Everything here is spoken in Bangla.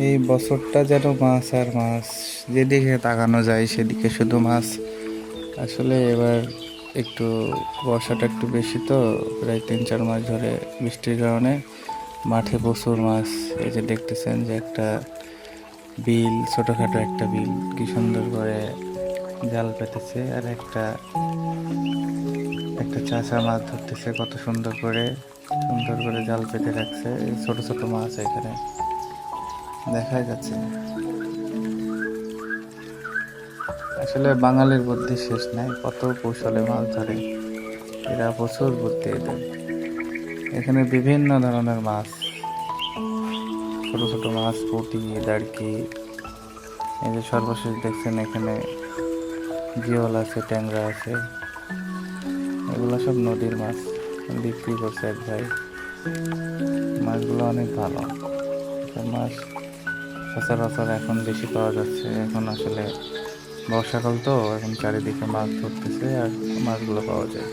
এই বছরটা যেন মাছ আর মাছ, যেদিকে তাকানো যায় সেদিকে শুধু মাছ। আসলে এবার একটু বর্ষাটা একটু বেশি, তো প্রায় 3-4 মাস ধরে বৃষ্টির কারণে মাঠে প্রচুর মাছ। এই যে দেখতেছেন যে একটা বিল, ছোটোখাটো একটা বিল, কি সুন্দর করে জাল পেতেছে। আর একটা একটা চাচা মাছ ধরতেছে, কত সুন্দর করে সুন্দর করে জাল পেতে রাখছে। এই ছোট ছোট মাছ এখানে দেখা যাচ্ছে। আসলে বাঙালির বুদ্ধি শেষ নাই, কত কৌশলে মাছ ধরে এরা, প্রচুর বুদ্ধি এদের। এখানে বিভিন্ন ধরনের মাছ, ছোট ছোট মাছ, পুঁটি, দাড়কি। এই যে সর্বশেষ দেখছেন এখানে জিওল আছে, ট্যাংরা আছে। এগুলো সব নদীর মাছ, বিক্রি করছে এক ভাই। মাছগুলো অনেক ভালো। এসব মাছ সচরাচর এখন বেশি পাওয়া যাচ্ছে। এখন আসলে বর্ষাকাল তো, এখন চারিদিকে মাছ ধরতেছে আর মাছগুলো পাওয়া যায়।